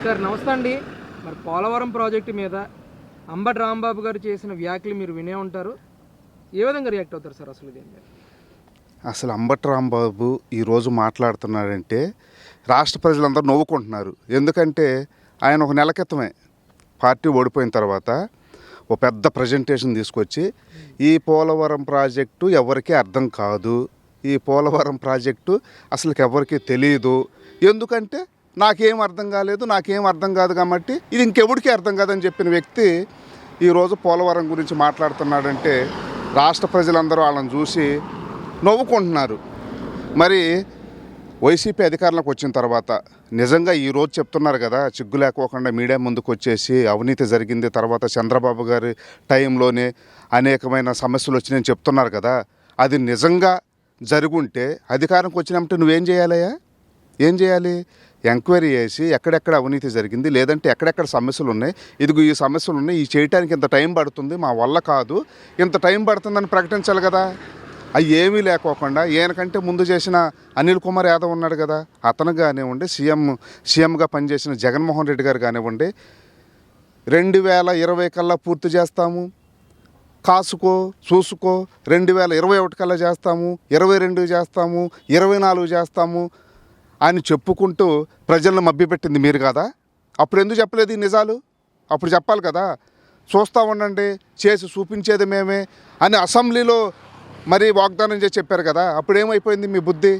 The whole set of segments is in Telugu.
సార్ నమస్తే అండి. మరి పోలవరం ప్రాజెక్టు మీద అంబటి రాంబాబు గారు చేసిన వ్యాఖ్యలు మీరు వినే ఉంటారు. ఏ విధంగా రియాక్ట్ అవుతారు సార్ అసలు దీని మీద? అసలు అంబటి రాంబాబు ఈరోజు మాట్లాడుతున్నాడంటే రాష్ట్ర ప్రజలందరూ నవ్వుకుంటున్నారు. ఎందుకంటే ఆయన ఒక నెల క్రితమే పార్టీ ఓడిపోయిన తర్వాత ఒక పెద్ద ప్రజెంటేషన్ తీసుకొచ్చి ఈ పోలవరం ప్రాజెక్టు ఎవరికీ అర్థం కాదు, ఈ పోలవరం ప్రాజెక్టు అసలుకి ఎవరికీ తెలియదు, ఎందుకంటే నాకేం అర్థం కాలేదు, నాకేం అర్థం కాదు కాబట్టి ఇది ఇంకెవడికి అర్థం కాదని చెప్పిన వ్యక్తి ఈరోజు పోలవరం గురించి మాట్లాడుతున్నాడంటే రాష్ట్ర ప్రజలందరూ వాళ్ళని చూసి నవ్వుకుంటున్నారు. మరి వైసీపీ అధికారంలోకి వచ్చిన తర్వాత నిజంగా ఈరోజు చెప్తున్నారు కదా, చిగ్గు లేకోకుండా మీడియా ముందుకు వచ్చేసి అవినీతి జరిగింది, తర్వాత చంద్రబాబు గారి టైంలోనే అనేకమైన సమస్యలు వచ్చినాయని చెప్తున్నారు కదా. అది నిజంగా జరుగుంటే అధికారంకి వచ్చినప్పుడు నువ్వేం చేయాలయ్యా? ఏం చేయాలి? ఎంక్వైరీ చేసి ఎక్కడెక్కడ అవినీతి జరిగింది, లేదంటే ఎక్కడెక్కడ సమస్యలు ఉన్నాయి, ఇదిగో ఈ సమస్యలు ఉన్నాయి, ఈ చేయడానికి ఇంత టైం పడుతుంది, మా వల్ల కాదు, ఇంత టైం పడుతుందని ప్రకటించాలి కదా. అవి ఏమీ లేకోకుండా ఈయనకంటే ముందు చేసిన అనిల్ కుమార్ యాదవ్ ఉన్నాడు కదా, అతను కానివ్వండి, సీఎంగా పనిచేసిన జగన్మోహన్ రెడ్డి గారు కానివ్వండి, 2020 కల్లా పూర్తి చేస్తాము, కాసుకో చూసుకో, 2021 కల్లా చేస్తాము, 22 చేస్తాము, 24 చేస్తాము అని చెప్పుకుంటూ ప్రజలను మభ్యపెట్టింది మీరు కదా. అప్పుడు ఎందుకు చెప్పలేదు ఈ నిజాలు? అప్పుడు చెప్పాలి కదా. చూస్తూ ఉండండి, చేసి చూపించేది మేమే అని అసెంబ్లీలో మరి వాగ్దానం చేసి చెప్పారు కదా. అప్పుడు ఏమైపోయింది మీ బుద్ధి?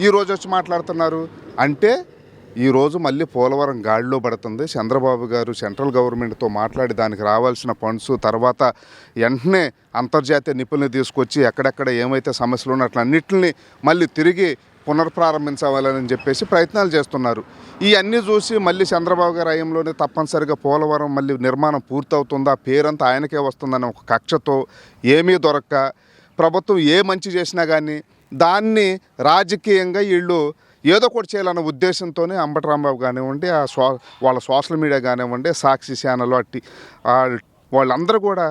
ఈరోజు వచ్చి మాట్లాడుతున్నారు అంటే ఈరోజు మళ్ళీ పోలవరం గాడిలో పడుతుంది. చంద్రబాబు గారు సెంట్రల్ గవర్నమెంట్తో మాట్లాడి దానికి రావాల్సిన ఫండ్స్, తర్వాత వెంటనే అంతర్జాతీయ నిపుణులు తీసుకొచ్చి ఎక్కడెక్కడ ఏమైతే సమస్యలు ఉన్నట్లు అన్నింటిని మళ్ళీ తిరిగి పునర్ప్రారంభించాలని చెప్పేసి ప్రయత్నాలు చేస్తున్నారు. ఇవన్నీ చూసి మళ్ళీ చంద్రబాబు గారి హయాంలోనే తప్పనిసరిగా పోలవరం మళ్ళీ నిర్మాణం పూర్తవుతుందా, పేరంతా ఆయనకే వస్తుందనే ఒక కక్షతో ఏమీ దొరక్క ప్రభుత్వం ఏ మంచి చేసినా కానీ దాన్ని రాజకీయంగా వీళ్ళు ఏదో ఒకటి చేయాలన్న ఉద్దేశంతోనే అంబటి రాంబాబు కానివ్వండి, వాళ్ళ సోషల్ మీడియా కానివ్వండి, సాక్షి ఛానల్ అట్టి వాళ్ళందరూ కూడా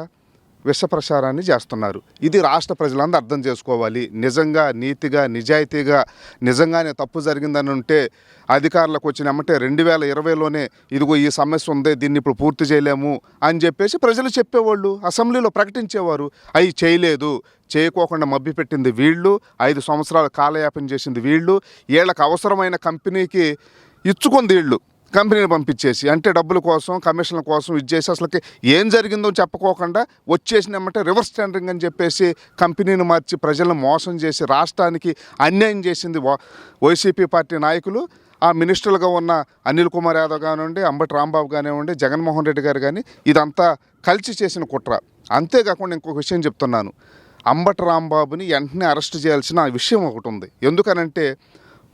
విష ప్రచారాన్ని చేస్తున్నారు. ఇది రాష్ట్ర ప్రజలందరూ అర్థం చేసుకోవాలి. నిజంగా నీతిగా నిజాయితీగా నిజంగానే తప్పు జరిగిందని ఉంటే అధికారులకు వచ్చినమ్మంటే 2020లోనే ఇదిగో ఈ సమస్య ఉంది, దీన్ని ఇప్పుడు పూర్తి చేయలేము అని చెప్పేసి ప్రజలు చెప్పేవాళ్ళు, అసెంబ్లీలో ప్రకటించేవారు. అవి చేయలేదు, చేయకోకుండా మభ్యపెట్టింది వీళ్ళు, 5 సంవత్సరాలు కాలయాపన చేసింది వీళ్ళు, వీళ్ళకి అవసరమైన కంపెనీకి ఇచ్చుకుంది వీళ్ళు, కంపెనీని పంపించేసి అంటే డబ్బుల కోసం కమిషన్ల కోసం ఇచ్చేసి అసలుకి ఏం జరిగిందో చెప్పుకోకుండా వచ్చేసినామంటే రివర్స్ టెండరింగ్ అని చెప్పేసి కంపెనీని మార్చి ప్రజలను మోసం చేసి రాష్ట్రానికి అన్యాయం చేసింది వైసీపీ పార్టీ నాయకులు. ఆ మినిస్టర్లుగా ఉన్న అనిల్ కుమార్ యాదవ్ కానివ్వండి, అంబటి రాంబాబు కానివ్వండి, జగన్మోహన్ రెడ్డి గారు కానీ ఇదంతా కలిసి చేసిన కుట్ర. అంతేకాకుండా ఇంకొక విషయం చెప్తున్నాను, అంబటి రాంబాబుని వెంటనే అరెస్ట్ చేయాల్సిన విషయం ఒకటి ఉంది. ఎందుకనంటే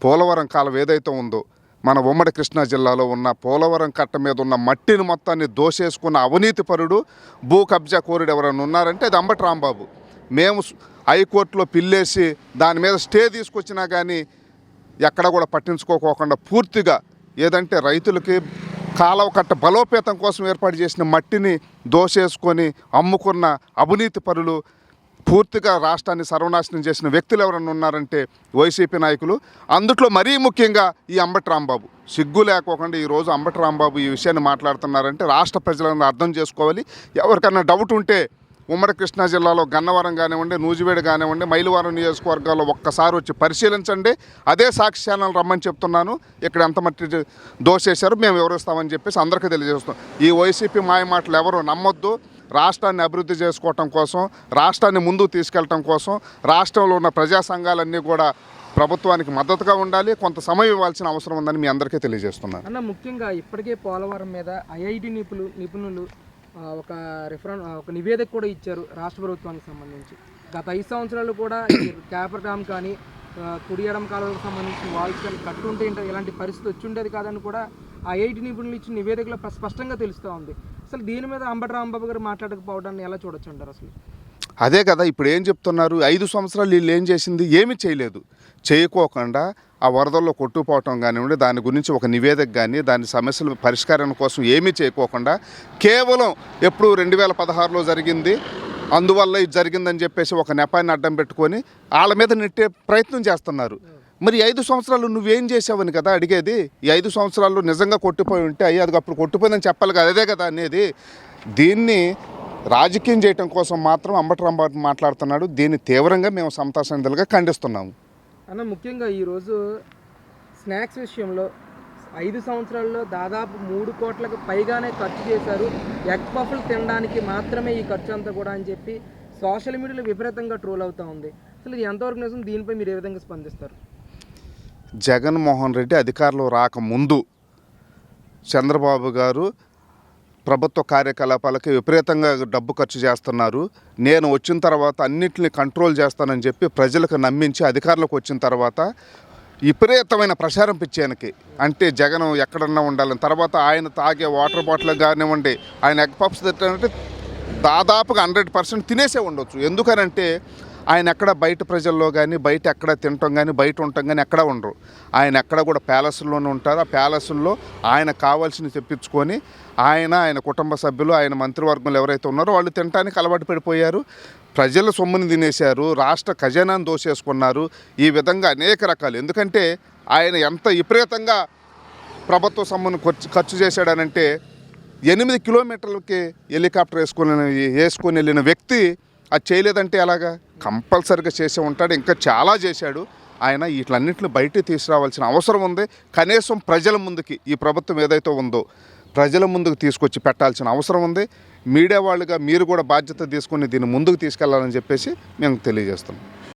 పోలవరం కాలం ఏదైతే ఉందో మన ఉమ్మడి కృష్ణా జిల్లాలో ఉన్న పోలవరం కట్ట మీద ఉన్న మట్టిని మొత్తాన్ని దోసేసుకున్న అవినీతి పరుడు, భూ కబ్జా కోరుడు ఎవరైనా ఉన్నారంటే అది అంబటి రాంబాబు. మేము హైకోర్టులో పిల్లేసి దాని మీద స్టే తీసుకొచ్చినా కానీ ఎక్కడ కూడా పట్టించుకోకుండా పూర్తిగా ఏదంటే రైతులకి కాలువ కట్ట బలోపేతం కోసం ఏర్పాటు చేసిన మట్టిని దోసేసుకొని అమ్ముకున్న అవినీతి పరులు, పూర్తిగా రాష్ట్రాన్ని సర్వనాశనం చేసిన వ్యక్తులు ఎవరన్నా ఉన్నారంటే వైసీపీ నాయకులు. అందుట్లో మరీ ముఖ్యంగా ఈ అంబటి రాంబాబు. సిగ్గు లేకోకుండా ఈరోజు అంబటి రాంబాబు ఈ విషయాన్ని మాట్లాడుతున్నారంటే రాష్ట్ర ప్రజలను అర్థం చేసుకోవాలి. ఎవరికన్నా డౌట్ ఉంటే ఉమ్మడి కృష్ణా జిల్లాలో గన్నవరం కానివ్వండి, నూజివేడు కానివ్వండి, మైలవరం నియోజకవర్గాల్లో ఒక్కసారి వచ్చి పరిశీలించండి. అదే సాక్షి ఛానల్ రమ్మని చెప్తున్నాను. ఇక్కడ ఎంత మట్టి దోసేశారు, మేము వివరిస్తామని చెప్పేసి అందరికీ తెలియజేస్తాం. ఈ వైసీపీ మాయ మాటలు ఎవరు నమ్మొద్దు. రాష్ట్రాన్ని అభివృద్ధి చేసుకోవటం కోసం, రాష్ట్రాన్ని ముందుకు తీసుకెళ్ళటం కోసం రాష్ట్రంలో ఉన్న ప్రజా సంఘాలన్నీ కూడా ప్రభుత్వానికి మద్దతుగా ఉండాలి, కొంత సమయం ఇవ్వాల్సిన అవసరం ఉందని మీ అందరికీ తెలియజేస్తున్నాను. అన్న, ముఖ్యంగా ఇప్పటికే పోలవరం మీద ఐఐటి నిపుణులు ఒక నివేదిక కూడా ఇచ్చారు రాష్ట్ర ప్రభుత్వానికి సంబంధించి. గత 5 సంవత్సరాలు కూడా క్యాపర్ డ్యామ్ కానీ కుడియడం కాలువకు సంబంధించిన వాల్స్ కానీ కట్టుంటే ఇలాంటి పరిస్థితి వచ్చి ఉండేది కాదని కూడా ఐఐటి నిపుణులు ఇచ్చిన నివేదికలో స్పష్టంగా తెలుస్తూ ఉంది. అసలు దీని మీద అంబటి రాంబాబు గారు మాట్లాడకపోవడాన్ని ఎలా చూడొచ్చు అంటారు? అసలు అదే కదా ఇప్పుడు ఏం చెప్తున్నారు, 5 సంవత్సరాలు వీళ్ళు ఏం చేసింది? ఏమీ చేయలేదు. చేయకోకుండా ఆ వరదల్లో కొట్టుకుపోవటం కానివ్వండి, దాని గురించి ఒక నివేదిక కానీ దాని సమస్యల పరిష్కారం కోసం ఏమీ చేయకోకుండా కేవలం ఎప్పుడు 2016లో జరిగింది, అందువల్ల ఇది జరిగిందని చెప్పేసి ఒక నెపాన్ని అడ్డం పెట్టుకొని వాళ్ళ మీద నెట్టే ప్రయత్నం చేస్తున్నారు. మరి ఈ 5 సంవత్సరాలు నువ్వేం చేసావని కదా అడిగేది. ఈ 5 సంవత్సరాల్లో నిజంగా కొట్టిపోయి ఉంటే అయ్యి అది అప్పుడు కొట్టిపోయిందని చెప్పాలి కదా, అదే కదా అనేది. దీన్ని రాజకీయం చేయటం కోసం మాత్రం అంబటి రాంబాబు మాట్లాడుతున్నాడు. దీన్ని తీవ్రంగా మేము సమతా సంఘాలుగా ఖండిస్తున్నాము. అన్న, ముఖ్యంగా ఈరోజు స్నాక్స్ విషయంలో 5 సంవత్సరాల్లో దాదాపు 3 కోట్లకు పైగానే ఖర్చు చేశారు, ఎగ్ పఫ్లు తినడానికి మాత్రమే ఈ ఖర్చు అంతా కూడా అని చెప్పి సోషల్ మీడియాలో విపరీతంగా ట్రోల్ అవుతూ ఉంది. అసలు ఇది ఎంతవరకు నిజం? దీనిపై మీరు ఏ విధంగా స్పందిస్తారు? జగన్మోహన్ రెడ్డి అధికారంలో రాకముందు చంద్రబాబు గారు ప్రభుత్వ కార్యకలాపాలకి విపరీతంగా డబ్బు ఖర్చు చేస్తున్నారు, నేను వచ్చిన తర్వాత అన్నింటినీ కంట్రోల్ చేస్తానని చెప్పి ప్రజలకు నమ్మించి అధికారంలోకి వచ్చిన తర్వాత విపరీతమైన ప్రచారం పిచ్చానికి. అంటే జగన్ ఎక్కడన్నా ఉండాలని. తర్వాత ఆయన తాగే వాటర్ బాటిల్ కానివ్వండి, ఆయన ఎగ్ పఫ్స్ తింటానంటే దాదాపుగా 100% తినేసే ఉండొచ్చు. ఎందుకనంటే ఆయన ఎక్కడ బయట ప్రజల్లో కానీ బయట ఎక్కడ తినటం కానీ బయట ఉండటం కానీ ఎక్కడ ఉండరు. ఆయన ఎక్కడ కూడా ప్యాలెస్లోనే ఉంటారు. ఆ ప్యాలెస్ల్లో ఆయన కావాల్సినవి తెప్పించుకొని ఆయన కుటుంబ సభ్యులు, ఆయన మంత్రివర్గంలో ఎవరైతే ఉన్నారో వాళ్ళు తినడానికి అలవాటు పడిపోయారు. ప్రజల సొమ్ముని తినేశారు, రాష్ట్ర ఖజానాను దోసేసుకున్నారు. ఈ విధంగా అనేక రకాలు. ఎందుకంటే ఆయన ఎంత విపరీతంగా ప్రభుత్వ సొమ్మును ఖర్చు చేశాడనంటే 8 కిలోమీటర్లకి హెలికాప్టర్ వేసుకొని వెళ్ళిన వ్యక్తి అది చేయలేదంటే ఎలాగా? కంపల్సరీగా చేసే ఉంటాడు. ఇంకా చాలా చేశాడు ఆయన. వీటన్నింటిని బయటికి తీసుకురావాల్సిన అవసరం ఉంది. కనీసం ప్రజల ముందుకి ఈ ప్రభుత్వం ఏదైతే ఉందో ప్రజల ముందుకు తీసుకొచ్చి పెట్టాల్సిన అవసరం ఉంది. మీడియా వాళ్ళుగా మీరు కూడా బాధ్యత తీసుకొని దీన్ని ముందుకు తీసుకెళ్లాలని చెప్పేసి మేము తెలియజేస్తున్నాం.